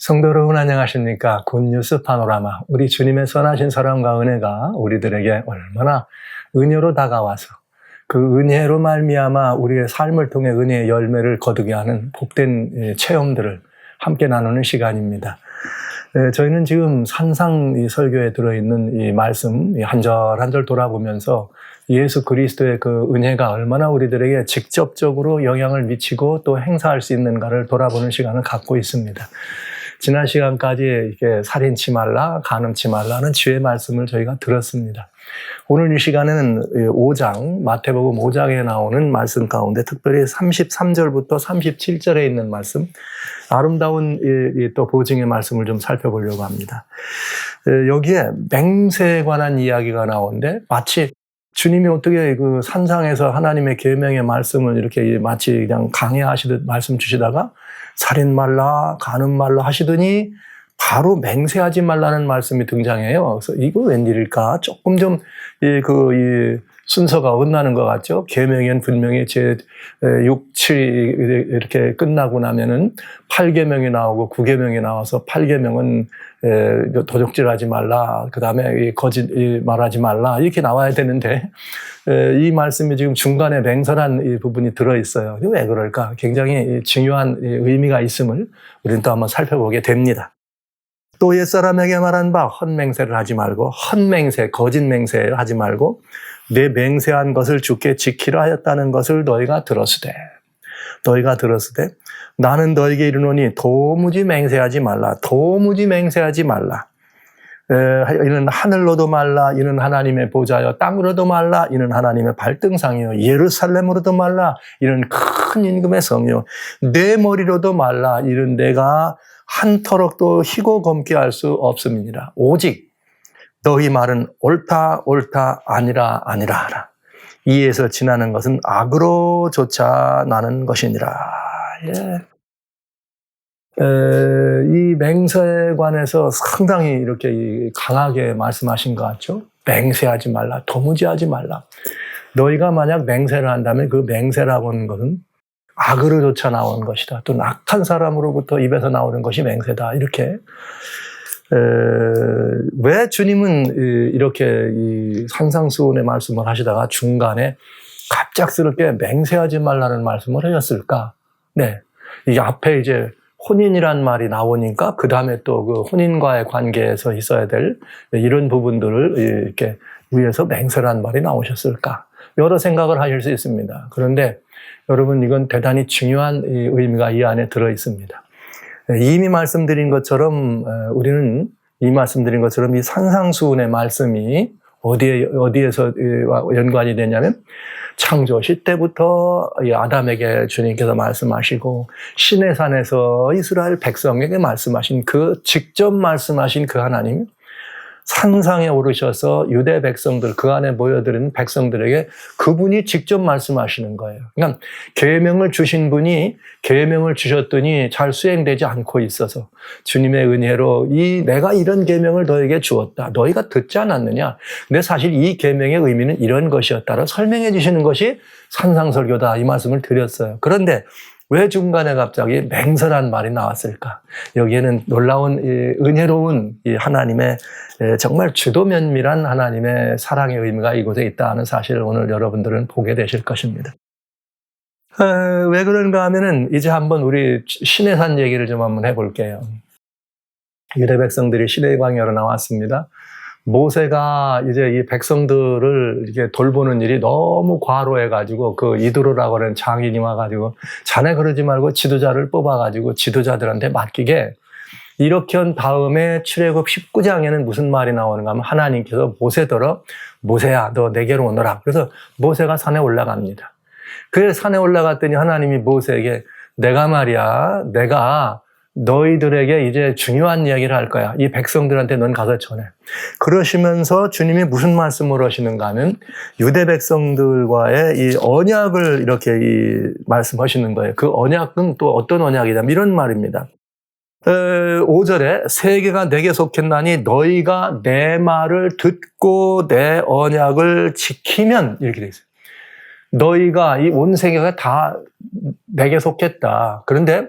성도 여러분 안녕하십니까? 굿뉴스 파노라마, 우리 주님의 선하신 사랑과 은혜가 우리들에게 얼마나 은혜로 다가와서 그 은혜로 말미암아 우리의 삶을 통해 은혜의 열매를 거두게 하는 복된 체험들을 함께 나누는 시간입니다. 저희는 지금 산상 설교에 들어있는 이 말씀 한 절 한 절 돌아보면서 예수 그리스도의 그 은혜가 얼마나 우리들에게 직접적으로 영향을 미치고 또 행사할 수 있는가를 돌아보는 시간을 갖고 있습니다. 지난 시간까지 이렇게 살인치 말라, 간음치 말라는 주의 말씀을 저희가 들었습니다. 오늘 이 시간에는 5장, 마태복음 5장에 나오는 말씀 가운데 특별히 33절부터 37절에 있는 말씀, 아름다운 또 보증의 말씀을 좀 살펴보려고 합니다. 여기에 맹세에 관한 이야기가 나오는데 마치 주님이 어떻게 그 산상에서 하나님의 계명의 말씀을 이렇게 마치 그냥 강해하시듯 말씀 주시다가 살인 말라, 간음 말라 하시더니 바로 맹세하지 말라는 말씀이 등장해요. 그래서 이거 웬일일까? 조금 좀 이 순서가 어긋나는 것 같죠? 계명엔 분명히 제 6, 7 이렇게 끝나고 나면은 8계명이 나오고 9계명이 나와서 8계명은 도적질하지 말라, 그 다음에 거짓 말하지 말라 이렇게 나와야 되는데 이 말씀이 지금 중간에 맹설한 이 부분이 들어있어요. 왜 그럴까? 굉장히 중요한 의미가 있음을 우리는 또 한번 살펴보게 됩니다. 또 옛사람에게 말한 바 헛맹세를 하지 말고, 헛맹세, 거짓 맹세를 하지 말고 내 맹세한 것을 주께 지키라 하였다는 것을 너희가 들었으되 나는 너희에게 이르노니 도무지 맹세하지 말라. 도무지 맹세하지 말라. 이는 하늘로도 말라. 이는 하나님의 보좌여. 땅으로도 말라. 이는 하나님의 발등상이요. 예루살렘으로도 말라. 이는 큰 임금의 성이요. 내 머리로도 말라. 이는 내가 한터럭도 희고 검게 할 수 없음이니라. 오직 너희 말은 옳다 아니라 하라. 이에서 지나는 것은 악으로조차 나는 것이니라. 이 맹세에 관해서 상당히 이렇게 강하게 말씀하신 것 같죠? 맹세하지 말라, 도무지 하지 말라. 너희가 만약 맹세를 한다면 그 맹세라고 하는 것은 악으로조차 나온 것이다. 또 악한 사람으로부터 입에서 나오는 것이 맹세다. 이렇게. 왜 주님은 이렇게 이 산상수훈의 말씀을 하시다가 중간에 갑작스럽게 맹세하지 말라는 말씀을 하셨을까? 네. 이게 앞에 이제 혼인이란 말이 나오니까 그 다음에 또 그 혼인과의 관계에서 있어야 될 이런 부분들을 이렇게 위에서 맹세란 말이 나오셨을까? 여러 생각을 하실 수 있습니다. 그런데 여러분, 이건 대단히 중요한 의미가 이 안에 들어 있습니다. 이미 말씀드린 것처럼 우리는 이 산상수훈의 말씀이 어디에서 연관이 되냐면 창조시 때부터 아담에게 주님께서 말씀하시고 시내산에서 이스라엘 백성에게 말씀하신 직접 말씀하신 그 하나님, 산상에 오르셔서 유대 백성들, 그 안에 모여드는 백성들에게 그분이 직접 말씀하시는 거예요. 그러니까 계명을 주신 분이 계명을 주셨더니 잘 수행되지 않고 있어서 주님의 은혜로 내가 이런 계명을 너에게 주었다. 너희가 듣지 않았느냐? 근데 사실 이 계명의 의미는 이런 것이었다라고 설명해 주시는 것이 산상설교다. 이 말씀을 드렸어요. 그런데 왜 중간에 갑자기 맹설한 말이 나왔을까? 여기에는 놀라운 은혜로운 하나님의 정말 주도면밀한 하나님의 사랑의 의미가 이곳에 있다 하는 사실을 오늘 여러분들은 보게 되실 것입니다. 왜 그런가 하면은 이제 한번 우리 시내산 얘기를 좀 한번 해볼게요. 유대 백성들이 시내 광야로 나왔습니다. 모세가 이제 이 백성들을 이렇게 돌보는 일이 너무 과로해가지고 그 이두르라고 하는 장인이 와가지고 자네 그러지 말고 지도자를 뽑아가지고 지도자들한테 맡기게, 이렇게 한 다음에 출애굽 19장에는 무슨 말이 나오는가 하면 하나님께서 모세더러 모세야 너 내게로 오너라. 그래서 모세가 산에 올라갑니다. 그래서 산에 올라갔더니 하나님이 모세에게 내가 너희들에게 이제 중요한 이야기를 할 거야. 이 백성들한테 넌 가서 전해. 그러시면서 주님이 무슨 말씀을 하시는가 하면 유대 백성들과의 이 언약을 이렇게 말씀하시는 거예요. 그 언약은 또 어떤 언약이냐면 이런 말입니다. 5절에 세계가 내게 속했나니 너희가 내 말을 듣고 내 언약을 지키면, 이렇게 돼 있어요. 너희가 이 온 세계가 다 내게 속했다. 그런데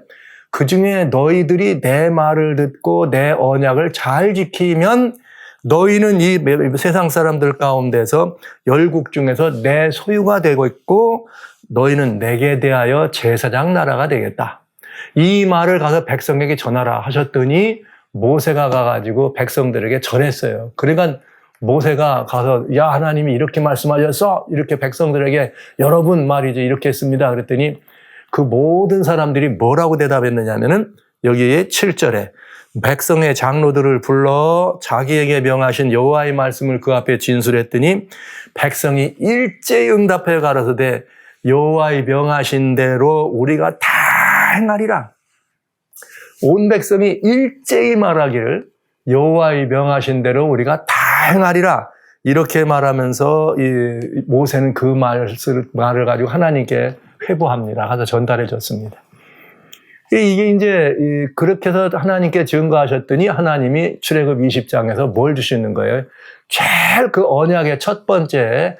그 중에 너희들이 내 말을 듣고 내 언약을 잘 지키면 너희는 이 세상 사람들 가운데서 열국 중에서 내 소유가 되고 있고 너희는 내게 대하여 제사장 나라가 되겠다. 이 말을 가서 백성에게 전하라 하셨더니 모세가 가가지고 백성들에게 전했어요. 그러니까 모세가 가서 야 하나님이 이렇게 말씀하셨어. 이렇게 백성들에게 여러분 말이죠. 이렇게 했습니다. 그랬더니 그 모든 사람들이 뭐라고 대답했느냐면은 여기에 7절에 백성의 장로들을 불러 자기에게 명하신 여호와의 말씀을 그 앞에 진술했더니 백성이 일제히 응답하여 가로되 여호와의 명하신 대로 우리가 다 행하리라. 온 백성이 일제히 말하기를 여호와의 명하신 대로 우리가 다 행하리라. 이렇게 말하면서 이 모세는 그 말을 가지고 하나님께 회부합니다. 가서 전달해 줬습니다. 이게 이제 그렇게 해서 하나님께 증거하셨더니 하나님이 출애굽 20장에서 뭘 주시는 거예요? 제일 그 언약의 첫 번째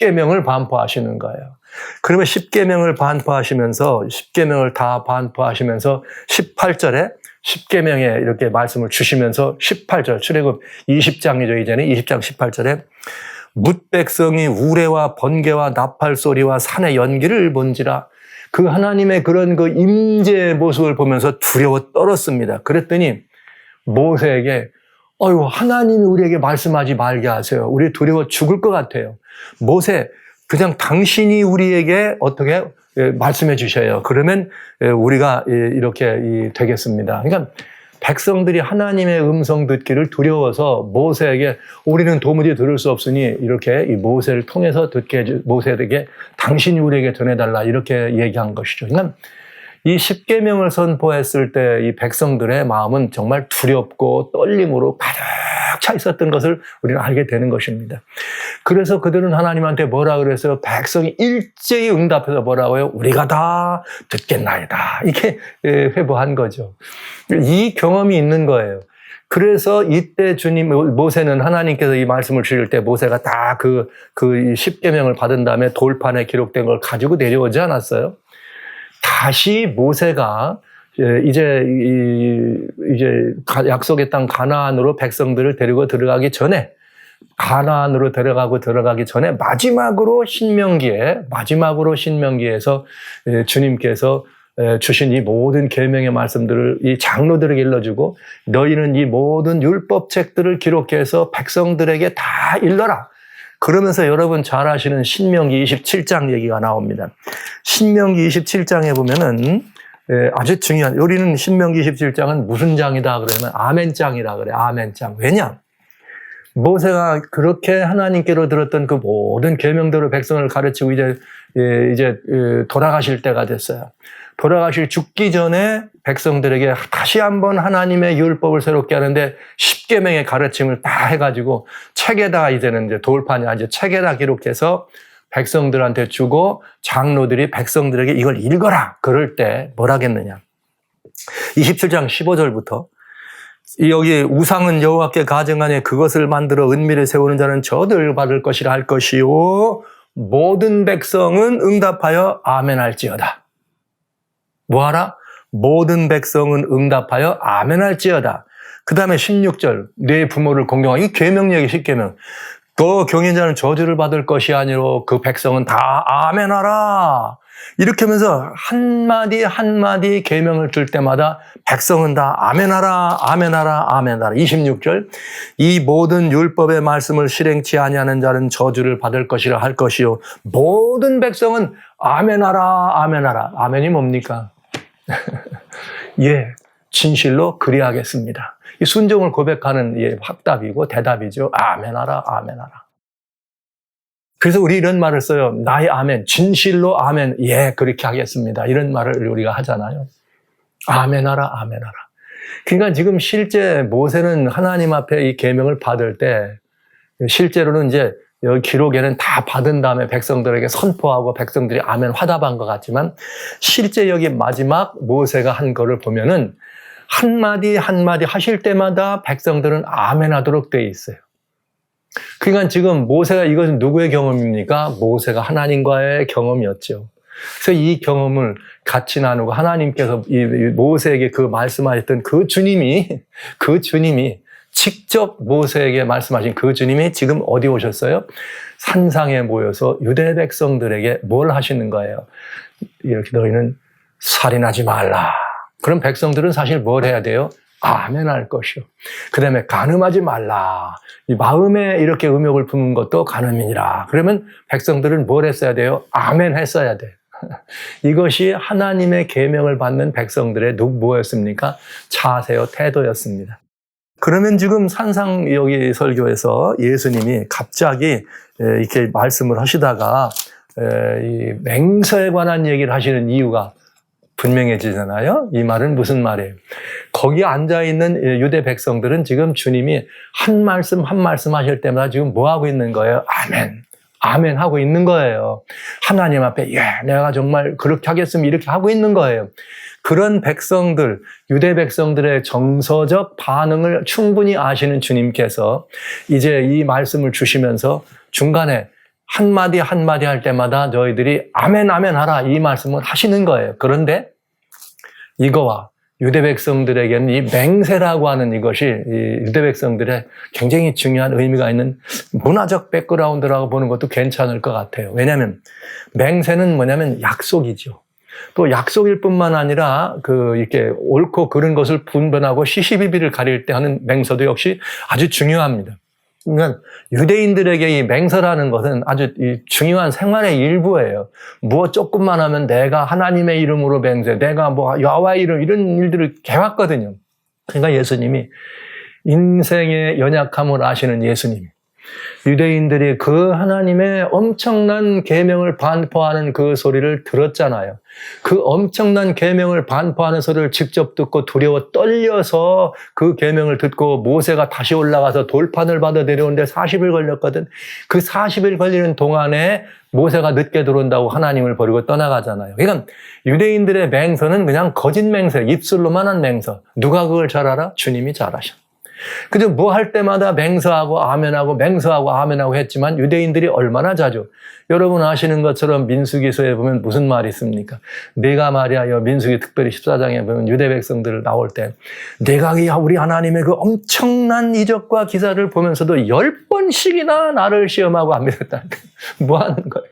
10계명을 반포하시는 거예요. 그러면 10계명을 반포하시면서 10계명을 다 반포하시면서 18절에 10계명에 이렇게 말씀을 주시면서 18절 출애굽 20장이죠. 이제는 20장 18절에 뭇 백성이 우레와 번개와 나팔 소리와 산의 연기를 본지라. 그 하나님의 그런 그 임재의 모습을 보면서 두려워 떨었습니다. 그랬더니 모세에게 하나님이 우리에게 말씀하지 말게 하세요. 우리 두려워 죽을 것 같아요. 모세, 그냥 당신이 우리에게 어떻게 말씀해 주셔요. 그러면 우리가 이렇게 되겠습니다. 그러니까 백성들이 하나님의 음성 듣기를 두려워서 모세에게 우리는 도무지 들을 수 없으니 이렇게 이 모세를 통해서 모세에게 당신이 우리에게 전해달라 이렇게 얘기한 것이죠. 그러니까 이 10계명을 선포했을 때 이 백성들의 마음은 정말 두렵고 떨림으로 가득 차 있었던 것을 우리는 알게 되는 것입니다. 그래서 그들은 하나님한테 뭐라 그래서 백성이 일제히 응답해서 뭐라고요? 우리가 다 듣겠나이다. 이렇게 회부한 거죠. 이 경험이 있는 거예요. 그래서 이때 모세는 하나님께서 이 말씀을 주실 때 모세가 다 그 10계명을 받은 다음에 돌판에 기록된 걸 가지고 내려오지 않았어요? 다시 모세가 이제 약속의 땅 가나안으로 백성들을 데리고 들어가기 전에 가나안으로 들어가기 전에 마지막으로 신명기에서 주님께서 주신 이 모든 계명의 말씀들을 이 장로들에게 일러주고 너희는 이 모든 율법책들을 기록해서 백성들에게 다 일러라. 그러면서 여러분 잘 아시는 신명기 27장 얘기가 나옵니다. 신명기 27장에 보면은 아주 중요한, 우리는 신명기 27장은 무슨 장이다 그러면 아멘장이라 그래. 아멘장. 왜냐? 모세가 그렇게 하나님께로 들었던 그 모든 계명대로 백성을 가르치고 이제 돌아가실 때가 됐어요. 돌아가실 죽기 전에 백성들에게 다시 한번 하나님의 율법을 새롭게 하는데 10계명의 가르침을 다 해가지고 책에다 이제는 이제 돌판에 이제 책에다 기록해서 백성들한테 주고 장로들이 백성들에게 이걸 읽어라. 그럴 때 뭐라겠느냐. 27장 15절부터 여기 우상은 여호와께 가증하니 그것을 만들어 은미를 세우는 자는 저들 받을 것이라 할 것이요 모든 백성은 응답하여 아멘할지어다. 뭐하라? 모든 백성은 응답하여 아멘할지어다. 그 다음에 16절 내 부모를 공경하라. 이 계명 얘기 10계명. 그 경인자는 저주를 받을 것이 아니로 그 백성은 다 아멘하라. 이렇게 하면서 한마디 한마디 계명을 줄 때마다 백성은 다 아멘하라, 아멘하라, 아멘하라. 26절 이 모든 율법의 말씀을 실행치 아니하는 자는 저주를 받을 것이라 할 것이요 모든 백성은 아멘하라, 아멘하라. 아멘이 뭡니까? 예, 진실로 그리하겠습니다. 이 순종을 고백하는 확답이고 대답이죠. 아멘하라, 아멘하라. 그래서 우리 이런 말을 써요. 나의 아멘, 진실로 아멘, 예, 그렇게 하겠습니다. 이런 말을 우리가 하잖아요. 아멘하라, 아멘하라. 그러니까 지금 실제 모세는 하나님 앞에 이 계명을 받을 때 실제로는 이제 여기 기록에는 다 받은 다음에 백성들에게 선포하고 백성들이 아멘 화답한 것 같지만 실제 여기 마지막 모세가 한 거를 보면은 한마디 한마디 하실 때마다 백성들은 아멘 하도록 되어 있어요. 그러니까 지금 모세가 이것은 누구의 경험입니까? 모세가 하나님과의 경험이었죠. 그래서 이 경험을 같이 나누고 하나님께서 이 모세에게 그 말씀하셨던 그 주님이 직접 모세에게 말씀하신 그 주님이 지금 어디 오셨어요? 산상에 모여서 유대 백성들에게 뭘 하시는 거예요? 이렇게 너희는 살인하지 말라. 그럼 백성들은 사실 뭘 해야 돼요? 아멘 할 것이요. 그 다음에 간음하지 말라. 이 마음에 이렇게 음욕을 품은 것도 간음이니라. 그러면 백성들은 뭘 했어야 돼요? 아멘 했어야 돼. 이것이 하나님의 계명을 받는 백성들의 뭐였습니까? 자세요, 태도였습니다. 그러면 지금 산상 여기 설교에서 예수님이 갑자기 이렇게 말씀을 하시다가 이 맹서에 관한 얘기를 하시는 이유가 분명해지잖아요. 이 말은 무슨 말이에요? 거기 앉아있는 유대 백성들은 지금 주님이 한 말씀 한 말씀 하실 때마다 지금 뭐 하고 있는 거예요? 아멘. 아멘 하고 있는 거예요. 하나님 앞에 내가 정말 그렇게 하겠으면 이렇게 하고 있는 거예요. 그런 백성들, 유대 백성들의 정서적 반응을 충분히 아시는 주님께서 이제 이 말씀을 주시면서 중간에 한마디 한마디 할 때마다 너희들이 아멘 아멘 하라 이 말씀을 하시는 거예요. 그런데 이거와 유대 백성들에게는 이 맹세라고 하는 이것이 이 유대 백성들의 굉장히 중요한 의미가 있는 문화적 백그라운드라고 보는 것도 괜찮을 것 같아요. 왜냐하면 맹세는 뭐냐면 약속이죠. 또 약속일 뿐만 아니라 이렇게 옳고 그른 것을 분별하고 시시비비를 가릴 때 하는 맹서도 역시 아주 중요합니다. 그러니까 유대인들에게 이 맹서라는 것은 아주 중요한 생활의 일부예요. 무엇 조금만 하면 내가 하나님의 이름으로 맹세, 내가 뭐 여호와의 이름 이런 일들을 해왔거든요. 그러니까 예수님이 인생의 연약함을 아시는 예수님이 유대인들이 그 하나님의 엄청난 계명을 반포하는 그 소리를 들었잖아요. 그 엄청난 계명을 반포하는 소리를 직접 듣고 두려워 떨려서 그 계명을 듣고 모세가 다시 올라가서 돌판을 받아 내려오는데 40일 걸렸거든. 그 40일 걸리는 동안에 모세가 늦게 들어온다고 하나님을 버리고 떠나가잖아요. 그러니까 유대인들의 맹서는 그냥 거짓 맹서, 입술로만 한 맹서. 누가 그걸 잘 알아? 주님이 잘 아셔. 그저 뭐 할 때마다 맹서하고 아멘하고 맹서하고 아멘하고 했지만 유대인들이 얼마나 자주 여러분 아시는 것처럼 민수기서에 보면 무슨 말이 있습니까? 내가 말이야 민수기 특별히 14장에 보면 유대 백성들을 나올 때 내가 우리 하나님의 그 엄청난 이적과 기사를 보면서도 10번씩이나 나를 시험하고 안 믿었다. 뭐 하는 거예요?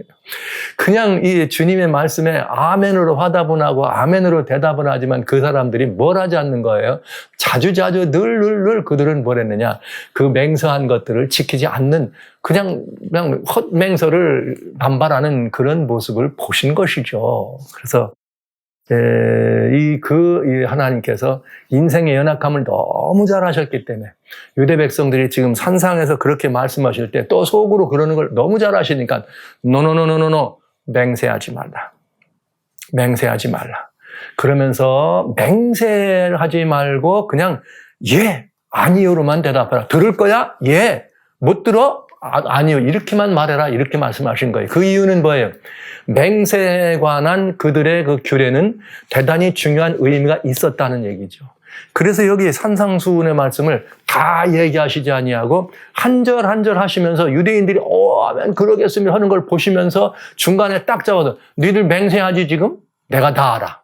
그냥 이 주님의 말씀에 아멘으로 화답은 하고 아멘으로 대답은 하지만 그 사람들이 뭘 하지 않는 거예요? 자주자주 늘 그들은 뭘 했느냐? 그 맹서한 것들을 지키지 않는 그냥 헛맹서를 반발하는 그런 모습을 보신 것이죠. 그래서 하나님께서 인생의 연약함을 너무 잘 아셨기 때문에 유대 백성들이 지금 산상에서 그렇게 말씀하실 때 또 속으로 그러는 걸 너무 잘 아시니까 노노노노노노 맹세하지 말라. 맹세하지 말라. 그러면서 맹세하지 말고 그냥 예, 아니요로만 대답하라. 들을 거야? 예. 못 들어? 아니요. 이렇게만 말해라. 이렇게 말씀하신 거예요. 그 이유는 뭐예요? 맹세에 관한 그들의 그 규례는 대단히 중요한 의미가 있었다는 얘기죠. 그래서 여기 산상수훈의 말씀을 다 얘기하시지 아니하고 한 절 한 절 하시면서 유대인들이 아멘 그러겠으면 하는 걸 보시면서 중간에 딱 잡아서 너희들 맹세하지 지금? 내가 다 알아.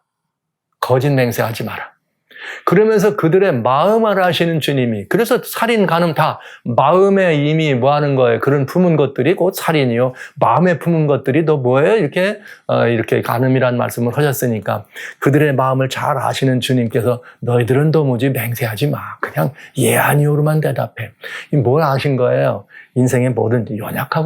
거짓 맹세하지 마라. 그러면서 그들의 마음을 아시는 주님이 그래서 살인, 간음 다 마음에 이미 뭐 하는 거예요? 그런 품은 것들이 곧 살인이요. 마음에 품은 것들이 또 뭐예요? 이렇게 간음이란 말씀을 하셨으니까 그들의 마음을 잘 아시는 주님께서 너희들은 도무지 맹세하지 마. 그냥 예, 아니오로만 대답해. 뭘 아신 거예요? 인생의 모든 연약한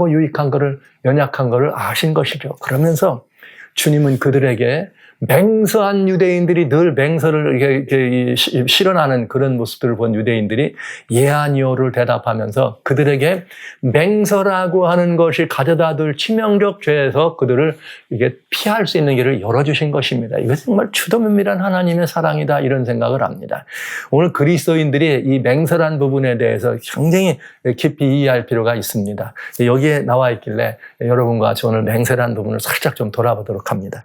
거를 아신 것이죠. 그러면서 주님은 그들에게 맹서한 유대인들이 늘 맹서를 이렇게 실현하는 그런 모습들을 본 유대인들이 예 아니오를 대답하면서 그들에게 맹서라고 하는 것이 가져다 둘 치명적 죄에서 그들을 이게 피할 수 있는 길을 열어주신 것입니다. 이것은 정말 추도면밀한 하나님의 사랑이다 이런 생각을 합니다. 오늘 그리스도인들이 이 맹서란 부분에 대해서 굉장히 깊이 이해할 필요가 있습니다. 여기에 나와 있길래 여러분과 같이 오늘 맹세란 부분을 살짝 좀 돌아보도록 합니다.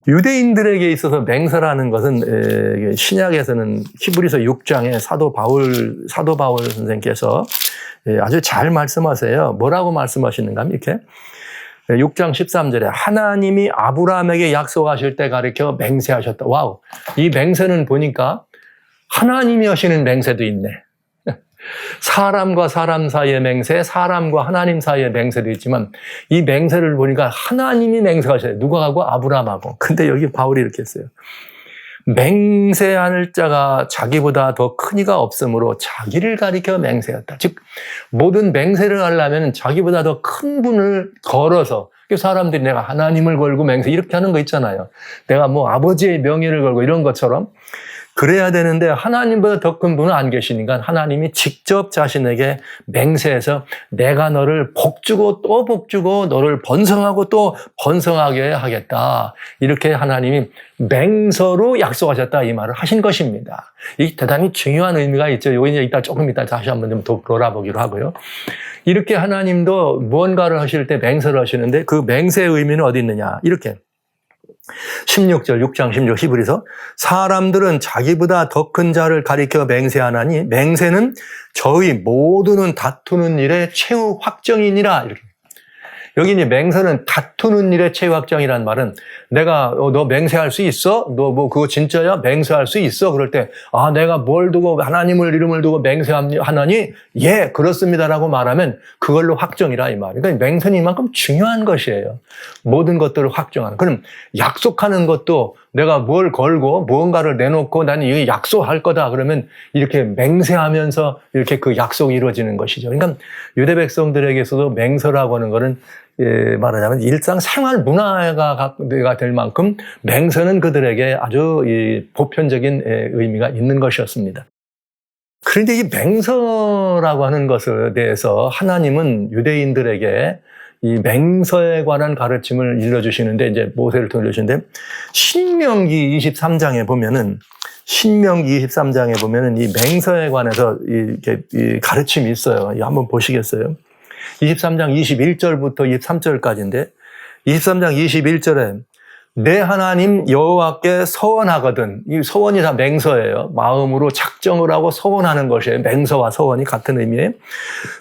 유대인들에게 있어서 맹서라는 것은 신약에서는 히브리서 6장에 사도 바울 선생께서 아주 잘 말씀하세요. 뭐라고 말씀하시는가 하면 이렇게 6장 13절에 하나님이 아브라함에게 약속하실 때 가리켜 맹세하셨다. 와우. 이 맹세는 보니까 하나님이 하시는 맹세도 있네. 사람과 사람 사이의 맹세, 사람과 하나님 사이의 맹세도 있지만 이 맹세를 보니까 하나님이 맹세하셔요. 누구하고? 아브라함하고. 근데 여기 바울이 이렇게 했어요. 맹세할 자가 자기보다 더 큰 이가 없으므로 자기를 가리켜 맹세했다. 즉 모든 맹세를 하려면 자기보다 더 큰 분을 걸어서, 사람들이 내가 하나님을 걸고 맹세 이렇게 하는 거 있잖아요. 내가 뭐 아버지의 명예를 걸고 이런 것처럼 그래야 되는데 하나님보다 더 큰 분은 안 계시니까 하나님이 직접 자신에게 맹세해서 내가 너를 복주고 또 복주고 너를 번성하고 또 번성하게 하겠다. 이렇게 하나님이 맹서로 약속하셨다 이 말을 하신 것입니다. 이 대단히 중요한 의미가 있죠. 이거 이제 조금 이따 다시 한번 좀 더 돌아보기로 하고요. 이렇게 하나님도 무언가를 하실 때 맹세를 하시는데 그 맹세의 의미는 어디 있느냐? 이렇게 16절 6장 16 히브리서 사람들은 자기보다 더 큰 자를 가리켜 맹세하나니 맹세는 저희 모두는 다투는 일의 최후 확정이니라. 이렇게. 여기 이제 맹세는 다투는 일의 최후 확정이란 말은 내가 너 맹세할 수 있어? 너 뭐 그거 진짜야? 맹세할 수 있어? 그럴 때 내가 뭘 두고 하나님을 이름을 두고 맹세하나니 예 그렇습니다라고 말하면 그걸로 확정이라 이 말이에요. 그러니까 맹세는 이만큼 중요한 것이에요. 모든 것들을 확정하는. 그럼 약속하는 것도 내가 뭘 걸고 무언가를 내놓고 나는 이게 약속할 거다 그러면 이렇게 맹세하면서 이렇게 그 약속이 이루어지는 것이죠. 그러니까 유대 백성들에게서도 맹세라고 하는 것은 말하자면 일상생활 문화가 될 만큼 맹세는 그들에게 아주 보편적인 의미가 있는 것이었습니다. 그런데 이 맹세라고 하는 것에 대해서 하나님은 유대인들에게 이 맹서에 관한 가르침을 일러주시는데 이제 모세를 돌려주시는데 신명기 23장에 보면은 이 맹서에 관해서 이 가르침이 있어요. 한번 보시겠어요? 23장 21절부터 23절까지인데 23장 21절에 내 하나님 여호와께 서원하거든. 이 서원이 다 맹서예요. 마음으로 작정을 하고 서원하는 것이에요. 맹서와 서원이 같은 의미예요.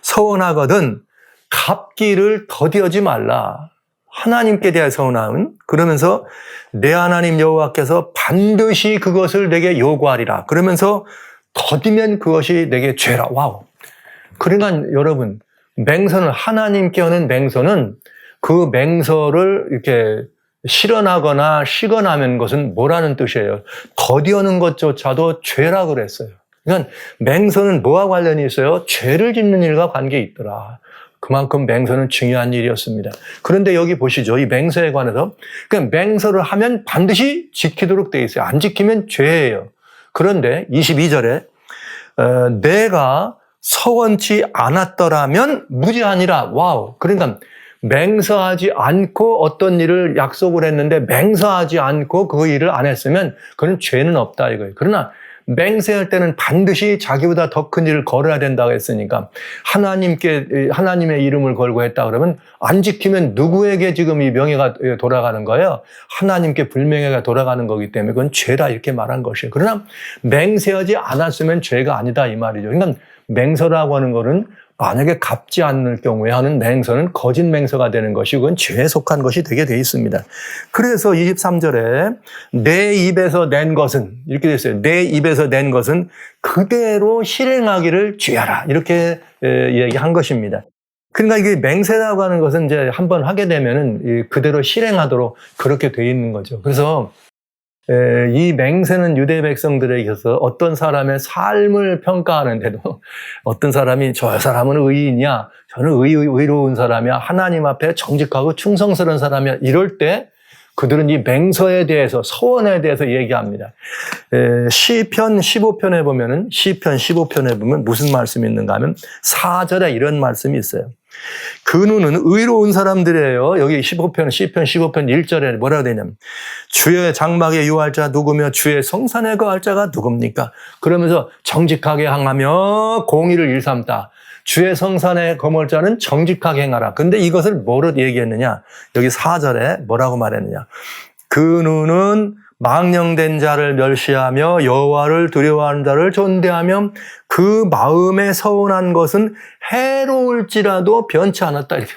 서원하거든 갚기를 더디하지 말라. 하나님께 대하여 서원함은 그러면서 내 하나님 여호와께서 반드시 그것을 내게 요구하리라. 그러면서 더디면 그것이 내게 죄라. 와우. 그러니까 여러분 맹서는 하나님께 하는 맹서는 그 맹서를 이렇게 실현하거나 시건하는 것은 뭐라는 뜻이에요? 더디하는 것조차도 죄라 그랬어요. 그러니까 맹서는 뭐와 관련이 있어요? 죄를 짓는 일과 관계 있더라. 그만큼 맹서는 중요한 일이었습니다. 그런데 여기 보시죠. 이 맹서에 관해서 그러니까 맹서를 하면 반드시 지키도록 되어 있어요. 안 지키면 죄예요. 그런데 22절에 내가 서원치 않았더라면 무죄하니라. 와우. 그러니까 맹서하지 않고 어떤 일을 약속을 했는데 맹서하지 않고 그 일을 안 했으면 그건 죄는 없다 이거예요. 그러나 맹세할 때는 반드시 자기보다 더 큰 일을 걸어야 된다고 했으니까 하나님의 이름을 걸고 했다 그러면 안 지키면 누구에게 지금 이 명예가 돌아가는 거예요? 하나님께 불명예가 돌아가는 거기 때문에 그건 죄다 이렇게 말한 것이에요. 그러나 맹세하지 않았으면 죄가 아니다 이 말이죠. 그러니까 맹서라고 하는 거는 만약에 갚지 않을 경우에 하는 맹서는 거짓 맹서가 되는 것이고 그건 죄에 속한 것이 되게 돼 있습니다. 그래서 23절에 내 입에서 낸 것은 이렇게 돼 있어요. 내 입에서 낸 것은 그대로 실행하기를 주야라. 이렇게 얘기한 것입니다. 그러니까 이게 맹세라고 하는 것은 이제 한번 하게 되면은 그대로 실행하도록 그렇게 돼 있는 거죠. 그래서 이 맹세는 유대 백성들에게서 어떤 사람의 삶을 평가하는데도 어떤 사람이 저 사람은 의인이야, 저는 의로운 사람이야, 하나님 앞에 정직하고 충성스러운 사람이야 이럴 때 그들은 이 맹서에 대해서 서원에 대해서 얘기합니다. 시편 15편에 보면 무슨 말씀이 있는가 하면 4절에 이런 말씀이 있어요. 그 눈은 의로운 사람들이에요. 여기 시편 15편 1절에 뭐라고 되냐면 주의 장막에 유할 자 누구며 주의 성산에 거할 자가 누굽니까? 그러면서 정직하게 행하며 공의를 일삼다. 주의 성산에 거할 자는 정직하게 행하라. 근데 이것을 뭐로 얘기했느냐? 여기 4절에 뭐라고 말했느냐? 그 눈은 망령된 자를 멸시하며 여호와를 두려워하는 자를 존대하며 그 마음에 서운한 것은 해로울지라도 변치 않았다. 이렇게.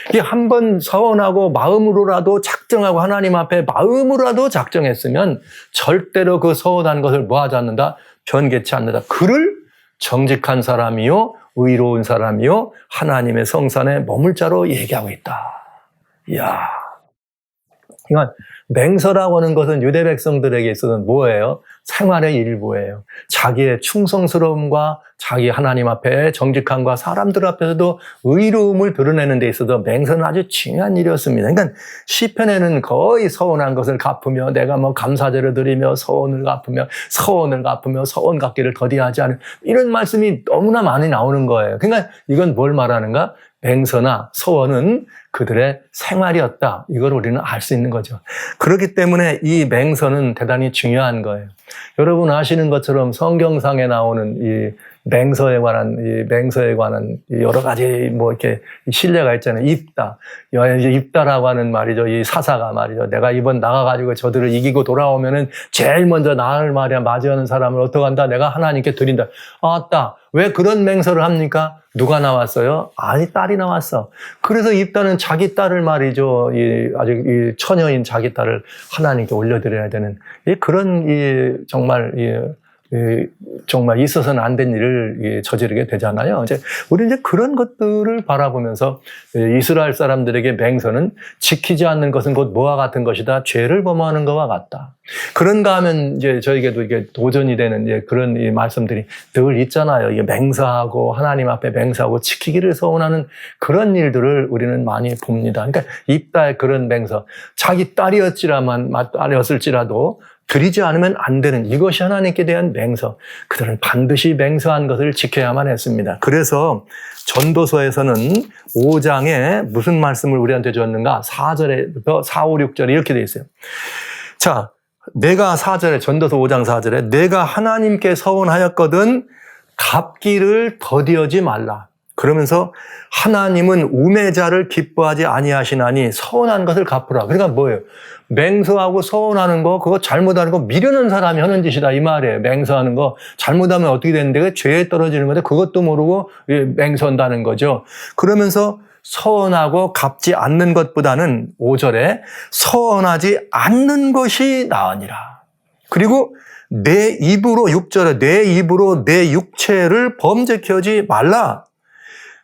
이게 한번 서원하고 마음으로라도 작정하고 하나님 앞에 마음으로라도 작정했으면 절대로 그 서원한 것을 뭐 하지 않는다? 변개치 않는다. 그를 정직한 사람이요, 의로운 사람이요, 하나님의 성산에 머물 자로 얘기하고 있다. 이야. 그러니까 맹서라고 하는 것은 유대 백성들에게 있어서는 뭐예요? 생활의 일부예요. 자기의 충성스러움과 자기 하나님 앞에 정직함과 사람들 앞에서도 의로움을 드러내는 데 있어서 맹서는 아주 중요한 일이었습니다. 그러니까 시편에는 거의 서원한 것을 갚으며 내가 뭐 감사제를 드리며 서원을 갚으며 서원 갚기를 더디하지 않은 이런 말씀이 너무나 많이 나오는 거예요. 그러니까 이건 뭘 말하는가? 맹서나 서원은 그들의 생활이었다. 이걸 우리는 알 수 있는 거죠. 그렇기 때문에 이 맹서는 대단히 중요한 거예요. 여러분 아시는 것처럼 성경상에 나오는 이 맹서에 관한 여러 가지 뭐 이렇게 신뢰가 있잖아요. 입다라고 하는 말이죠. 이 사사가 말이죠. 내가 이번 나가가지고 저들을 이기고 돌아오면은 제일 먼저 나를 맞이하는 사람을 어떻게 한다? 내가 하나님께 드린다. 아따. 왜 그런 맹서를 합니까? 누가 나왔어요? 아니, 딸이 나왔어. 그래서 입다는 자기 딸을 말이죠. 아주 처녀인 자기 딸을 하나님께 올려드려야 되는 그런 정말 있어서는 안 된 일을 저지르게 되잖아요. 우리 그런 것들을 바라보면서 이스라엘 사람들에게 맹서는 지키지 않는 것은 곧 뭐와 같은 것이다. 죄를 범하는 것과 같다. 그런가 하면 저에게도 이게 도전이 되는 그런 이 말씀들이 늘 있잖아요. 이게 맹서하고 하나님 앞에 맹서하고 지키기를 서원하는 그런 일들을 우리는 많이 봅니다. 그러니까 입다의 그런 맹서, 자기 딸이었을지라도 드리지 않으면 안 되는 이것이 하나님께 대한 맹서. 그들은 반드시 맹서한 것을 지켜야만 했습니다. 그래서 전도서에서는 5장에 무슨 말씀을 우리한테 줬는가? 4절에부터 4, 5, 6절에 이렇게 되어 있어요. 자, 내가 4절에 전도서 5장 4절에 내가 하나님께 서원하였거든 갚기를 더디하지 말라. 그러면서 하나님은 우매자를 기뻐하지 아니하시나니 서원한 것을 갚으라. 그러니까 뭐예요? 맹서하고 서원하는 거, 그거 잘못하는 거 미루는 사람이 하는 짓이다 이 말이에요. 맹서하는 거 잘못하면 어떻게 되는데 그게 죄에 떨어지는 건데 그것도 모르고 맹서한다는 거죠. 그러면서 서원하고 갚지 않는 것보다는 5절에 서원하지 않는 것이 나으니라. 그리고 내 입으로 6절에 내 입으로 내 육체를 범죄케 하지 말라.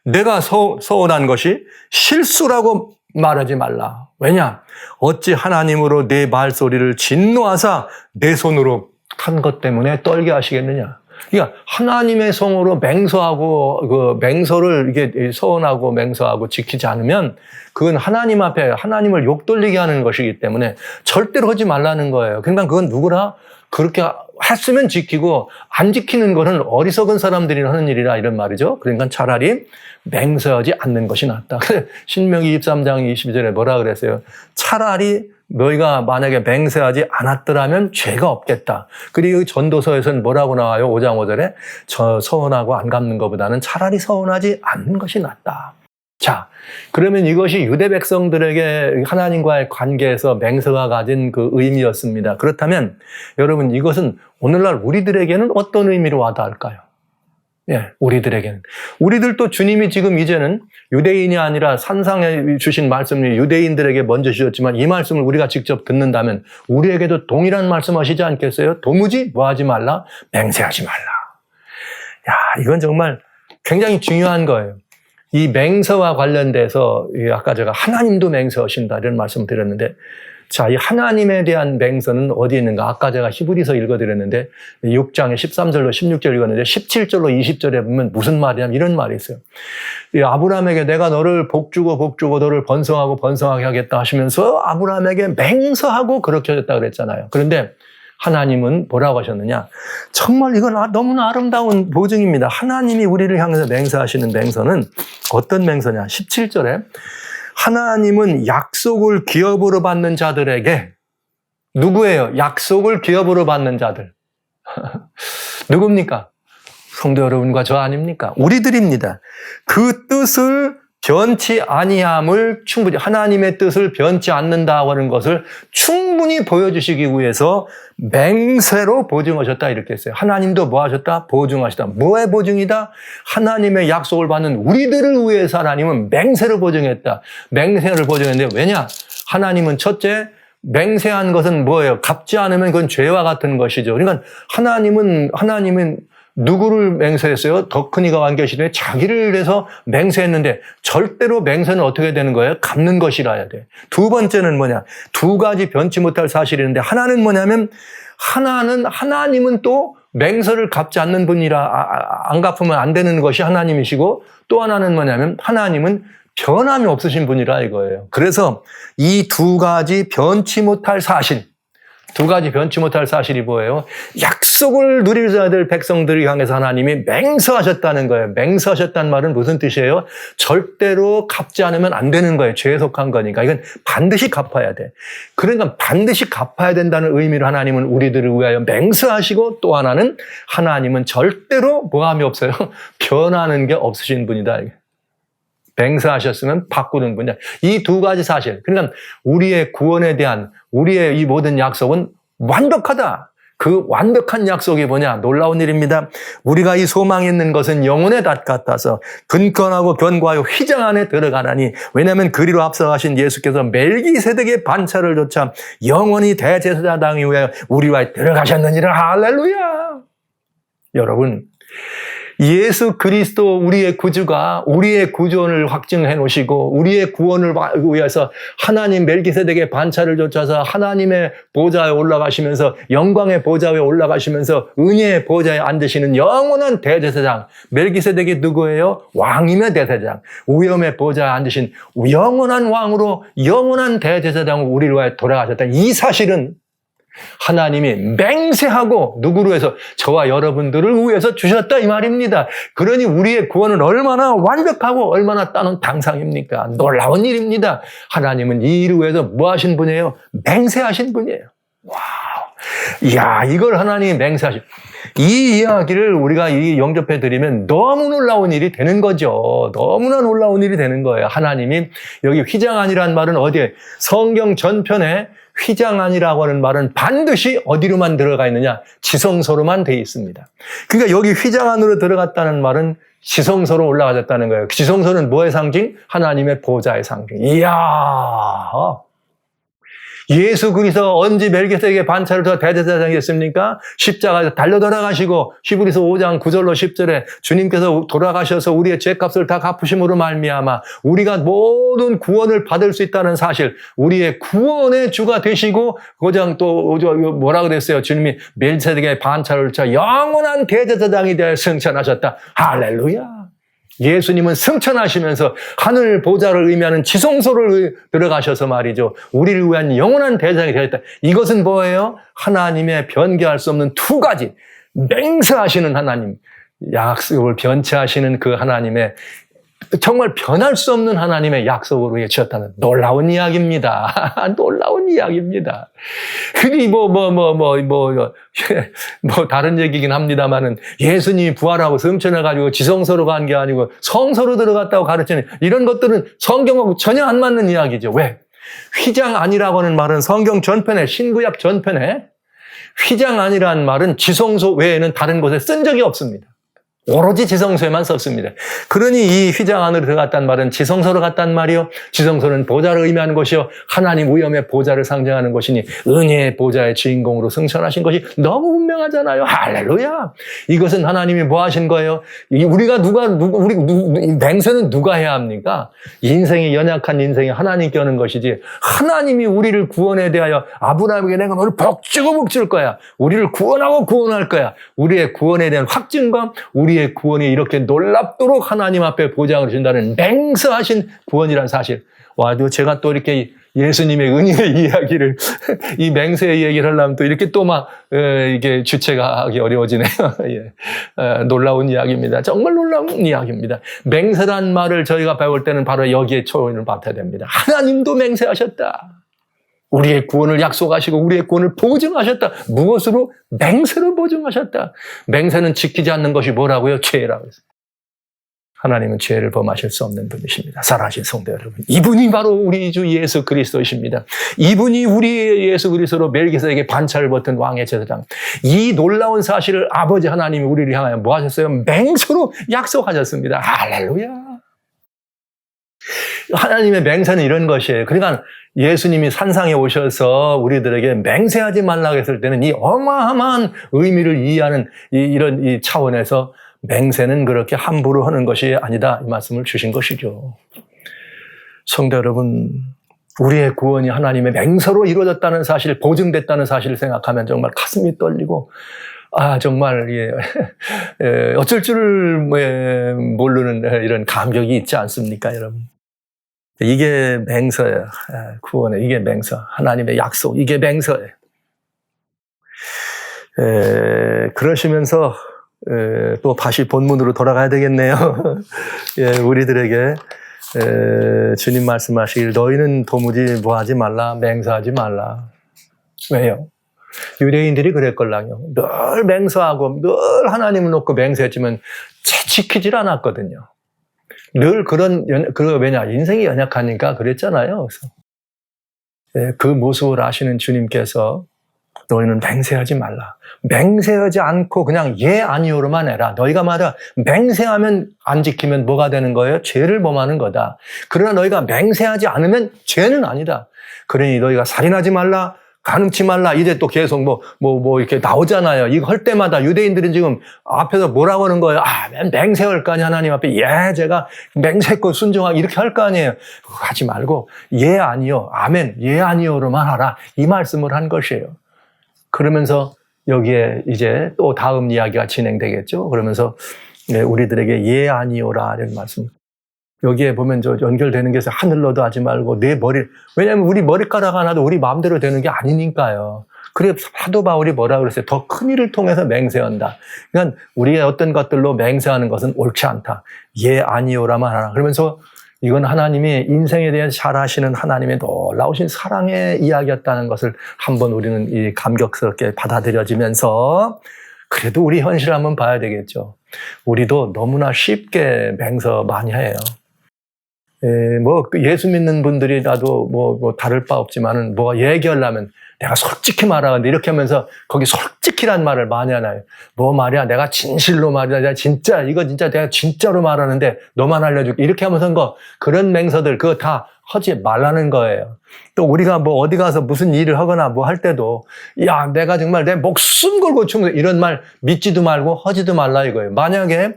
내가 서원한 것이 실수라고 말하지 말라. 왜냐? 어찌 하나님으로 내 말소리를 진노하사 내 손으로 한 것 때문에 떨게 하시겠느냐. 그러니까 하나님의 성으로 맹서하고 맹서를 이게 서원하고 맹서하고 지키지 않으면 그건 하나님 앞에 하나님을 욕돌리게 하는 것이기 때문에 절대로 하지 말라는 거예요. 그러니까 그건 누구나 그렇게 했으면 지키고 안 지키는 거는 어리석은 사람들이 하는 일이라 이런 말이죠. 그러니까 차라리 맹서하지 않는 것이 낫다. 신명기 23장 22절에 뭐라 그랬어요? 차라리 너희가 만약에 맹세하지 않았더라면 죄가 없겠다. 그리고 전도서에서는 뭐라고 나와요? 5장 5절에 서원하고 안 갚는 것보다는 차라리 서원하지 않는 것이 낫다. 자, 그러면 이것이 유대 백성들에게 하나님과의 관계에서 맹서가 가진 그 의미였습니다. 그렇다면 여러분 이것은 오늘날 우리들에게는 어떤 의미로 와닿을까요? 예, 우리들에게는. 우리들도 주님이 지금 이제는 유대인이 아니라 산상에 주신 말씀을 유대인들에게 먼저 주셨지만 이 말씀을 우리가 직접 듣는다면 우리에게도 동일한 말씀 하시지 않겠어요? 도무지 뭐 하지 말라? 맹세하지 말라. 야, 이건 정말 굉장히 중요한 거예요. 이 맹서와 관련돼서 아까 제가 하나님도 맹세하신다 이런 말씀을 드렸는데 자, 이 하나님에 대한 맹서는 어디 있는가? 아까 제가 히브리서 읽어드렸는데 6장에 13절로 16절 읽었는데 17절로 20절에 보면 무슨 말이냐면 이런 말이 있어요. 이 아브라함에게 내가 너를 복주고 너를 번성하고 번성하게 하겠다 하시면서 아브라함에게 맹서하고 그렇게 하셨다 그랬잖아요. 그런데 하나님은 뭐라고 하셨느냐? 정말 이건 너무나 아름다운 보증입니다. 하나님이 우리를 향해서 맹세하시는 맹서는 어떤 맹서냐? 17절에 하나님은 약속을 기업으로 받는 자들에게 누구예요? 약속을 기업으로 받는 자들. 누굽니까? 성도 여러분과 저 아닙니까? 우리들입니다. 그 뜻을 변치 아니함을 충분히 하나님의 뜻을 변치 않는다고 하는 것을 충분히 보여주시기 위해서 맹세로 보증하셨다 이렇게 했어요. 하나님도 뭐 하셨다? 보증하셨다. 뭐의 보증이다? 하나님의 약속을 받는 우리들을 위해서 하나님은 맹세로 보증했다. 맹세를 보증했는데 왜냐? 하나님은 첫째 맹세한 것은 뭐예요? 갚지 않으면 그건 죄와 같은 것이죠. 그러니까 하나님은 누구를 맹세했어요? 더 큰 이가 왕 계시되 자기를 위해서 맹세했는데 절대로 맹세는 어떻게 되는 거예요? 갚는 것이라 해야 돼. 두 번째는 뭐냐? 두 가지 변치 못할 사실이 있는데 하나는 뭐냐면 하나님은 또 맹세를 갚지 않는 분이라 안 갚으면 안 되는 것이 하나님이시고 또 하나는 뭐냐면 하나님은 변함이 없으신 분이라 이거예요. 그래서 이 두 가지 변치 못할 사실, 두 가지 변치 못할 사실이 뭐예요? 약속을 누리셔야 될 백성들을 향해서 하나님이 맹세하셨다는 거예요. 맹세하셨다는 말은 무슨 뜻이에요? 절대로 갚지 않으면 안 되는 거예요. 죄에 속한 거니까. 이건 반드시 갚아야 돼. 그러니까 반드시 갚아야 된다는 의미로 하나님은 우리들을 위하여 맹세하시고 또 하나는 하나님은 절대로 뭐함이 없어요. 변하는 게 없으신 분이다. 맹세하셨으면 바꾸는 분이야. 이 두 가지 사실. 그러니까 우리의 구원에 대한 우리의 이 모든 약속은 완벽하다. 그 완벽한 약속이 뭐냐? 놀라운 일입니다. 우리가 이 소망이 있는 것은 영혼의 닷 같아서 근건하고 견고하여 휘장 안에 들어가나니 왜냐하면 그리로 앞서가신 예수께서 멜기세덱의 반차를 조차 영원히 대제사장이 위하여 우리와 들어가셨느니라. 할렐루야. 여러분, 예수 그리스도 우리의 구주가 우리의 구원을 확증해 놓으시고 우리의 구원을 위해서 하나님 멜기세덱의 반차를 쫓아서 하나님의 보좌에 올라가시면서 영광의 보좌에 올라가시면서 은혜의 보좌에 앉으시는 영원한 대제사장. 멜기세덱이 누구예요? 왕이며 대제사장. 위엄의 보좌에 앉으신 영원한 왕으로 영원한 대제사장으로 우리를 위해 돌아가셨다. 이 사실은 하나님이 맹세하고 누구로 해서 저와 여러분들을 위해서 주셨다 이 말입니다. 그러니 우리의 구원은 얼마나 완벽하고 얼마나 따는 당상입니까? 놀라운 일입니다. 하나님은 이 일을 위해서 뭐 하신 분이에요? 맹세하신 분이에요. 와우. 이야, 이걸 하나님이 맹세하신. 이 이야기를 우리가 영접해 드리면 너무 놀라운 일이 되는 거죠. 너무나 놀라운 일이 되는 거예요. 하나님이 여기 휘장안이라는 말은 어디에? 성경 전편에 휘장안이라고 하는 말은 반드시 어디로만 들어가 있느냐? 지성소로만 되어 있습니다. 그러니까 여기 휘장안으로 들어갔다는 말은 지성소로 올라가졌다는 거예요. 지성소는 뭐의 상징? 하나님의 보좌의 상징. 이야! 예수 그리스도 언제 멜기세덱의 반차를 더 대제사장이 됐습니까? 십자가에서 달려 돌아가시고 히브리서 5장 9절로 10절에 주님께서 돌아가셔서 우리의 죄값을 다 갚으심으로 말미암아 우리가 모든 구원을 받을 수 있다는 사실, 우리의 구원의 주가 되시고 고장 또 뭐라 그랬어요? 주님이 멜기세덱의 반차를 쳐 영원한 대제사장이 되어 승천하셨다. 할렐루야. 예수님은 승천하시면서 하늘 보좌를 의미하는 지성소를 들어가셔서 말이죠. 우리를 위한 영원한 대장이 되었다. 이것은 뭐예요? 하나님의 변개할 수 없는 두 가지. 맹세하시는 하나님, 약속을 변치하시는 그 하나님의 정말 변할 수 없는 하나님의 약속으로 주셨다는 놀라운 이야기입니다. 놀라운 이야기입니다. 흔히 다른 얘기긴 합니다만은 예수님이 부활하고 승천해가지고 지성소로 간 게 아니고 성소로 들어갔다고 가르치는 이런 것들은 성경하고 전혀 안 맞는 이야기죠. 왜? 휘장안이라고 하는 말은 성경 전편에, 신구약 전편에 휘장안이라는 말은 지성소 외에는 다른 곳에 쓴 적이 없습니다. 오로지 지성소에만 썼습니다. 그러니 이 휘장 안으로 들어갔단 말은 지성소로 갔단 말이요. 지성소는 보좌를 의미하는 것이요. 하나님 위엄의 보좌를 상징하는 것이니 은혜의 보좌의 주인공으로 승천하신 것이 너무 분명하잖아요. 할렐루야. 이것은 하나님이 뭐 하신 거예요? 우리가 맹세는 누가 해야 합니까? 인생이 연약한 인생이 하나님께 하는 것이지 하나님이 우리를 구원에 대하여 아브라함에게 내가 너를 복주고 복줄 거야. 우리를 구원하고 구원할 거야. 우리의 구원에 대한 확증과 우리의 구원이 이렇게 놀랍도록 하나님 앞에 보장을 준다는 맹세하신 구원이라는 사실. 와, 제가 또 이렇게 예수님의 은혜의 이야기를, 이 맹세의 이야기를 하려면 또 이렇게 또 이게 주체가 하기 어려워지네요. 예. 놀라운 이야기입니다. 정말 놀라운 이야기입니다. 맹세란 말을 저희가 배울 때는 바로 여기에 초연을 받아야 됩니다. 하나님도 맹세하셨다. 우리의 구원을 약속하시고 우리의 구원을 보증하셨다. 무엇으로? 맹세로 보증하셨다. 맹세는 지키지 않는 것이 뭐라고요? 죄라고 했어요. 하나님은 죄를 범하실 수 없는 분이십니다. 사랑하신 성도 여러분, 이분이 바로 우리 주 예수 그리스도이십니다. 이분이 우리 예수 그리스도로 멜기세덱에게 반차를 벗은 왕의 제사장. 이 놀라운 사실을 아버지 하나님이 우리를 향하여 뭐 하셨어요? 맹세로 약속하셨습니다. 할렐루야. 하나님의 맹세는 이런 것이에요. 그러니까 예수님이 산상에 오셔서 우리들에게 맹세하지 말라고 했을 때는 이 어마어마한 의미를 이해하는 이런 이 차원에서 맹세는 그렇게 함부로 하는 것이 아니다, 이 말씀을 주신 것이죠. 성도 여러분, 우리의 구원이 하나님의 맹세로 이루어졌다는 사실, 보증됐다는 사실을 생각하면 정말 가슴이 떨리고, 정말, 어쩔 줄 모르는 이런 감격이 있지 않습니까, 여러분? 이게 맹세예요. 구원의 이게 맹세. 하나님의 약속. 이게 맹세예요. 그러시면서 또 다시 본문으로 돌아가야 되겠네요. 우리들에게 주님 말씀하시길 너희는 도무지 뭐하지 말라, 맹세하지 말라. 왜요? 유대인들이 그랬걸랑요. 늘 맹세하고 늘 하나님을 놓고 맹세했지만 지키질 않았거든요. 늘 왜냐, 인생이 연약하니까 그랬잖아요. 그래서 그 모습을 아시는 주님께서 너희는 맹세하지 말라. 맹세하지 않고 그냥 예, 아니오로만 해라. 너희가 말이야, 맹세하면 안 지키면 뭐가 되는 거예요? 죄를 범하는 거다. 그러나 너희가 맹세하지 않으면 죄는 아니다. 그러니 너희가 살인하지 말라, 간음치 말라. 이제 또 계속 이렇게 나오잖아요. 이거 할 때마다 유대인들은 지금 앞에서 뭐라고 하는 거예요? 맹세할 거 아니에요. 하나님 앞에. 제가 맹세했고 순종하고 이렇게 할 거 아니에요. 그거 하지 말고, 예, 아니요. 아멘. 예, 아니요로만 하라. 이 말씀을 한 것이에요. 그러면서 여기에 이제 또 다음 이야기가 진행되겠죠. 그러면서 우리들에게 예, 아니요라. 이런 말씀. 여기에 보면 연결되는 게 하늘로도 하지 말고 내 왜냐하면 우리 머리카락 하나도 우리 마음대로 되는 게 아니니까요. 그래 사도 바울이 뭐라 그랬어요? 더 큰 일을 통해서 맹세한다. 그러니까 우리의 어떤 것들로 맹세하는 것은 옳지 않다. 예, 아니요라만 하라. 그러면서 이건 하나님이 인생에 대해서 잘 아시는 하나님의 놀라우신 사랑의 이야기였다는 것을 한번 우리는 이 감격스럽게 받아들여지면서 그래도 우리 현실을 한번 봐야 되겠죠. 우리도 너무나 쉽게 맹세 많이 해요. 예수 믿는 분들이라도 다를 바 없지만은 얘기하려면 내가 솔직히 말하는데 이렇게 하면서 거기 솔직히란 말을 많이 하나요? 말이야, 내가 진실로 말이야, 내가 진짜, 이거 진짜 내가 진짜로 말하는데 너만 알려줄게. 이렇게 하면서 그런 맹서들, 그거 다 하지 말라는 거예요. 또 우리가 어디 가서 무슨 일을 하거나 할 때도, 야, 내가 정말 내 목숨 걸고 이런 말 믿지도 말고 하지도 말라 이거예요. 만약에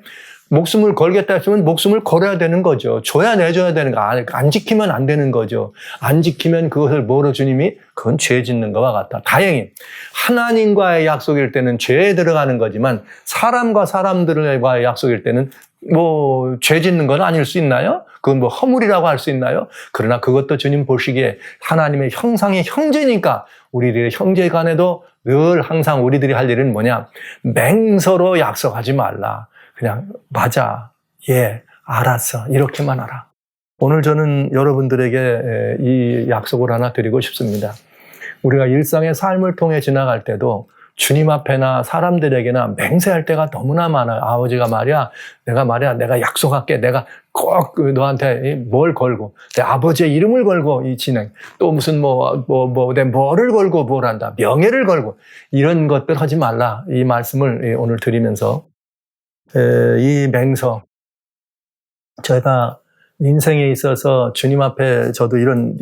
목숨을 걸겠다 했으면 목숨을 걸어야 되는 거죠. 줘야 내줘야 되는 거. 안 지키면 안 되는 거죠. 안 지키면 그것을 뭐로 주님이? 그건 죄 짓는 것과 같다. 다행히 하나님과의 약속일 때는 죄에 들어가는 거지만 사람과 사람들과의 약속일 때는 죄 짓는 건 아닐 수 있나요? 그건 허물이라고 할 수 있나요? 그러나 그것도 주님 보시기에 하나님의 형상의 형제니까 우리들의 형제 간에도 늘 항상 우리들이 할 일은 뭐냐? 맹서로 약속하지 말라. 그냥 맞아, 예, 알았어, 이렇게만 하라. 오늘 저는 여러분들에게 이 약속을 하나 드리고 싶습니다. 우리가 일상의 삶을 통해 지나갈 때도 주님 앞에나 사람들에게나 맹세할 때가 너무나 많아요. 아버지가 내가 약속할게. 내가 꼭 너한테 뭘 걸고, 내 아버지의 이름을 걸고 이 진행, 또 무슨 내 뭐를 걸고 뭘 한다, 명예를 걸고, 이런 것들 하지 말라. 이 말씀을 오늘 드리면서 이 맹서, 제가 인생에 있어서 주님 앞에 저도 이런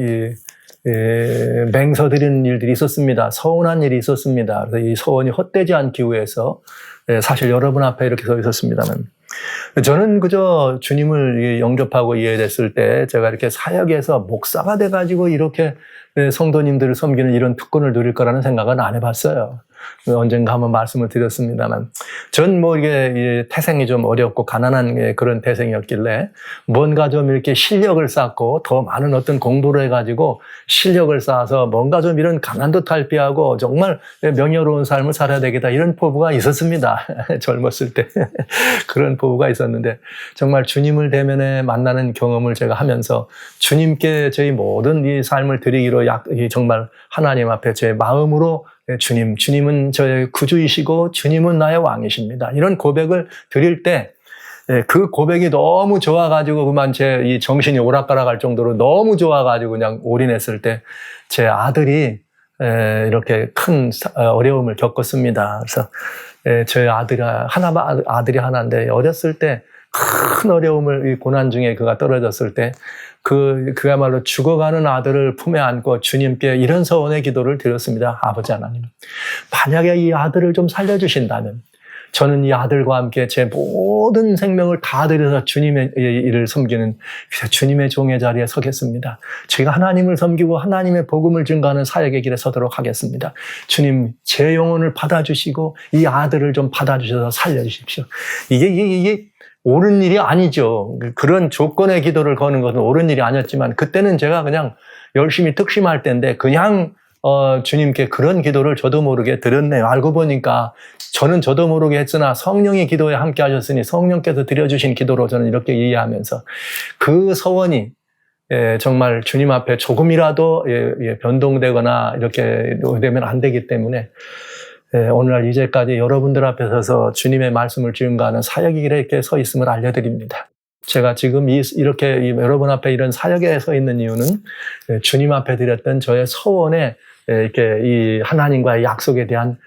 맹서 드리는 일들이 있었습니다. 서운한 일이 있었습니다. 그래서 이 서원이 헛되지 않기 위해서 사실 여러분 앞에 이렇게 서 있었습니다만, 저는 그저 주님을 영접하고 이해됐을 때 제가 이렇게 사역에서 목사가 돼가지고 이렇게 성도님들을 섬기는 이런 특권을 누릴 거라는 생각은 안 해봤어요. 언젠가 한번 말씀을 드렸습니다만, 전 이게 태생이 좀 어렵고 가난한 그런 태생이었길래 뭔가 좀 이렇게 실력을 쌓고 더 많은 어떤 공부를 해가지고 실력을 쌓아서 뭔가 좀 이런 가난도 탈피하고 정말 명예로운 삶을 살아야 되겠다, 이런 포부가 있었습니다. 젊었을 때 그런 포부가 있었는데, 정말 주님을 대면에 만나는 경험을 제가 하면서 주님께 저희 모든 이 삶을 드리기로 정말 하나님 앞에 제 마음으로 주님은 저의 구주이시고 주님은 나의 왕이십니다, 이런 고백을 드릴 때 그 고백이 너무 좋아가지고 그만 제 이 정신이 오락가락할 정도로 너무 좋아가지고 그냥 올인했을 때 제 아들이 이렇게 큰 어려움을 겪었습니다. 그래서 저희 아들이 하나인데 어렸을 때 큰 어려움을, 이 고난 중에 그가 떨어졌을 때 그야말로 죽어가는 아들을 품에 안고 주님께 이런 서원의 기도를 드렸습니다. 아버지 하나님, 만약에 이 아들을 좀 살려주신다면 저는 이 아들과 함께 제 모든 생명을 다 들여서 주님의 일을 섬기는 주님의 종의 자리에 서겠습니다. 제가 하나님을 섬기고 하나님의 복음을 증거하는 사역의 길에 서도록 하겠습니다. 주님, 제 영혼을 받아주시고 이 아들을 좀 받아주셔서 살려주십시오. 이게 옳은 일이 아니죠. 그런 조건의 기도를 거는 것은 옳은 일이 아니었지만 그때는 제가 그냥 열심히 특심할 때인데 그냥 주님께 그런 기도를 저도 모르게 드렸네요. 알고 보니까 저도 모르게 했으나 성령의 기도에 함께 하셨으니 성령께서 드려주신 기도로 저는 이렇게 이해하면서 그 서원이 정말 주님 앞에 조금이라도 변동되거나 이렇게 되면 안 되기 때문에 오늘날 이제까지 여러분들 앞에 서서 주님의 말씀을 증거하는 사역의 길에 이렇게 서 있음을 알려드립니다. 제가 지금 이렇게 여러분 앞에 이런 사역에 서 있는 이유는 주님 앞에 드렸던 저의 서원에 이렇게 이 하나님과의 약속에 대한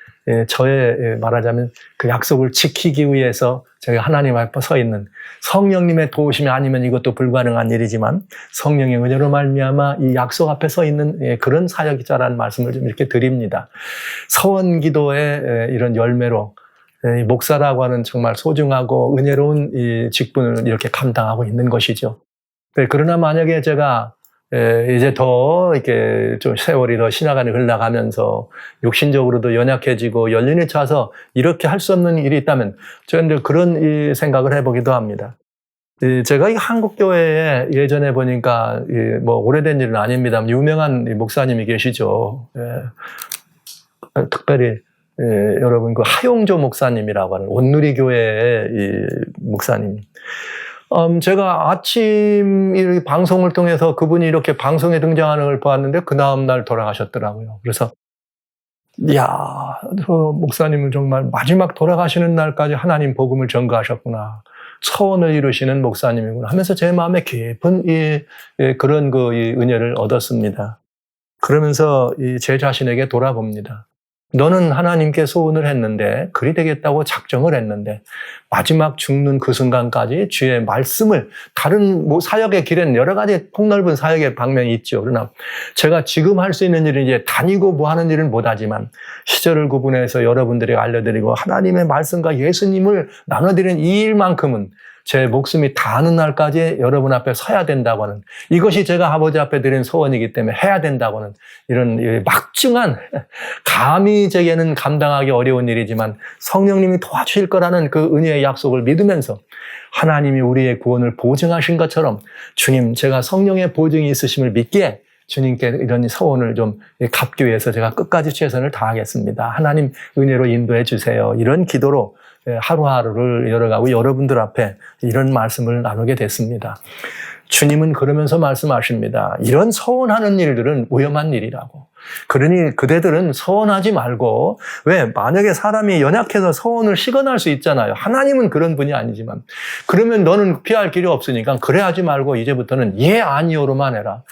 저의 말하자면 그 약속을 지키기 위해서 제가 하나님 앞에 서 있는, 성령님의 도우심이 아니면 이것도 불가능한 일이지만 성령의 은혜로 말미암아 이 약속 앞에 서 있는 그런 사역자라는 말씀을 좀 이렇게 드립니다. 서원 기도의 이런 열매로 목사라고 하는 정말 소중하고 은혜로운 이 직분을 이렇게 감당하고 있는 것이죠. 그러나 만약에 제가 이제 더 이렇게 좀 세월이 더 지나가는 흘러가면서 육신적으로도 연약해지고 연륜이 차서 이렇게 할 수 없는 일이 있다면 저는 그런 생각을 해보기도 합니다. 제가 이 한국교회에 예전에 보니까 뭐 오래된 일은 아닙니다. 유명한 목사님이 계시죠. 특별히 여러분 그 하용조 목사님이라고 하는 온누리교회의 이 목사님. 제가 아침 이 방송을 통해서 그분이 이렇게 방송에 등장하는 걸 보았는데 그 다음날 돌아가셨더라고요. 그래서 이야, 저 목사님은 정말 마지막 돌아가시는 날까지 하나님 복음을 전가하셨구나. 서원을 이루시는 목사님이구나 하면서 제 마음에 깊은 그런 이 은혜를 얻었습니다. 그러면서 제 자신에게 돌아봅니다. 너는 하나님께 소원을 했는데 그리 되겠다고 작정을 했는데 마지막 죽는 그 순간까지 주의 말씀을, 다른 사역의 길에는 여러 가지 폭넓은 사역의 방면이 있죠. 그러나 제가 지금 할 수 있는 일은 이제 다니고 뭐 하는 일은 못하지만 시절을 구분해서 여러분들에게 알려드리고 하나님의 말씀과 예수님을 나눠드리는 이 일만큼은 제 목숨이 다하는 날까지 여러분 앞에 서야 된다고 하는, 이것이 제가 아버지 앞에 드린 소원이기 때문에 해야 된다고 하는 이런 막중한, 감히 제게는 감당하기 어려운 일이지만 성령님이 도와주실 거라는 그 은혜의 약속을 믿으면서 하나님이 우리의 구원을 보증하신 것처럼 주님, 제가 성령의 보증이 있으심을 믿기에 주님께 이런 서원을 좀 갚기 위해서 제가 끝까지 최선을 다하겠습니다. 하나님 은혜로 인도해 주세요. 이런 기도로 하루하루를 열어가고 여러분들 앞에 이런 말씀을 나누게 됐습니다. 주님은 그러면서 말씀하십니다. 이런 서원하는 일들은 위험한 일이라고. 그러니 그대들은 서원하지 말고, 왜? 만약에 사람이 연약해서 서원을 시건할 수 있잖아요. 하나님은 그런 분이 아니지만. 그러면 너는 피할 길이 없으니까 그래 하지 말고 이제부터는 예, 아니요로만 해라.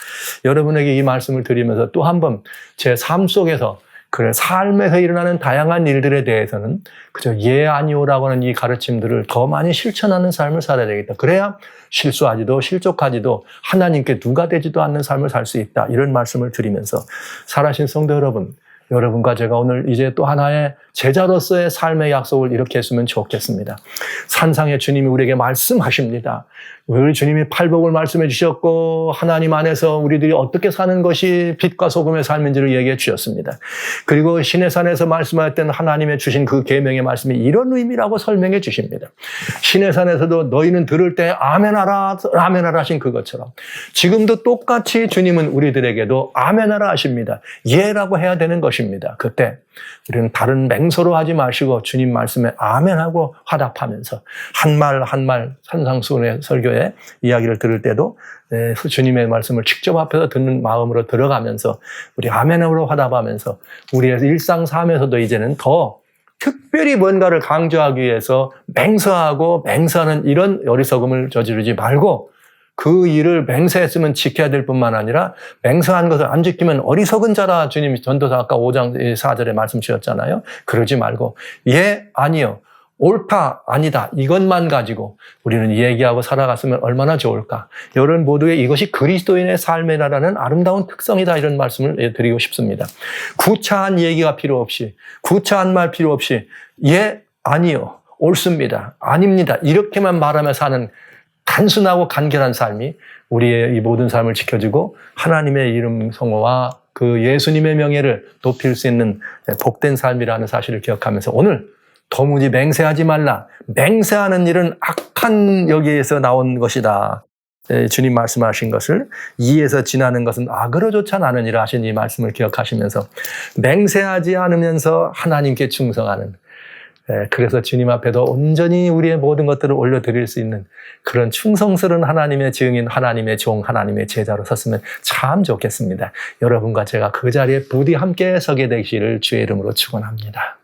여러분에게 이 말씀을 드리면서 또 한 번 제 삶 속에서 그래, 삶에서 일어나는 다양한 일들에 대해서는 그저 예, 아니오라고 하는 이 가르침들을 더 많이 실천하는 삶을 살아야 되겠다. 그래야 실수하지도 실족하지도 하나님께 누가 되지도 않는 삶을 살 수 있다. 이런 말씀을 드리면서 살아신 성도 여러분, 여러분과 제가 오늘 이제 또 하나의 제자로서의 삶의 약속을 이렇게 했으면 좋겠습니다. 산상의 주님이 우리에게 말씀하십니다. 우리 주님이 팔복을 말씀해 주셨고 하나님 안에서 우리들이 어떻게 사는 것이 빛과 소금의 삶인지를 얘기해 주셨습니다. 그리고 시내산에서 말씀하였던 하나님의 주신 그 계명의 말씀이 이런 의미라고 설명해 주십니다. 시내산에서도 너희는 들을 때 아멘하라 아멘하라 하신 그것처럼 지금도 똑같이 주님은 우리들에게도 아멘하라 하십니다. 예라고 해야 되는 것입니다. 그때 우리는 다른 맹서로 하지 마시고 주님 말씀에 아멘하고 화답하면서 한 말 한 말 산상수훈의 설교에 이야기를 들을 때도 주님의 말씀을 직접 앞에서 듣는 마음으로 들어가면서 우리 아멘으로 화답하면서 우리의 일상 삶에서도 이제는 더 특별히 뭔가를 강조하기 위해서 맹세하고 맹세하는 이런 어리석음을 저지르지 말고 그 일을 맹세했으면 지켜야 될 뿐만 아니라 맹세한 것을 안 지키면 어리석은 자라 주님이 전도서 아까 5장 4절에 말씀 주셨잖아요. 그러지 말고 예, 아니요. 옳다, 아니다. 이것만 가지고 우리는 얘기하고 살아갔으면 얼마나 좋을까. 여러분 모두의 이것이 그리스도인의 삶이라는 아름다운 특성이다. 이런 말씀을 드리고 싶습니다. 구차한 얘기가 필요 없이, 구차한 말 필요 없이 예, 아니요. 옳습니다. 아닙니다. 이렇게만 말하며 사는 단순하고 간결한 삶이 우리의 이 모든 삶을 지켜주고 하나님의 이름 성호와 그 예수님의 명예를 높일 수 있는 복된 삶이라는 사실을 기억하면서 오늘 도무지 맹세하지 말라. 맹세하는 일은 악한 여기에서 나온 것이다. 주님 말씀하신 것을 이에서 지나는 것은 악으로조차 나느니라 하신 이 말씀을 기억하시면서 맹세하지 않으면서 하나님께 충성하는, 그래서 주님 앞에도 온전히 우리의 모든 것들을 올려드릴 수 있는 그런 충성스러운 하나님의 증인, 하나님의 종, 하나님의 제자로 섰으면 참 좋겠습니다. 여러분과 제가 그 자리에 부디 함께 서게 되시기를 주의 이름으로 축원합니다.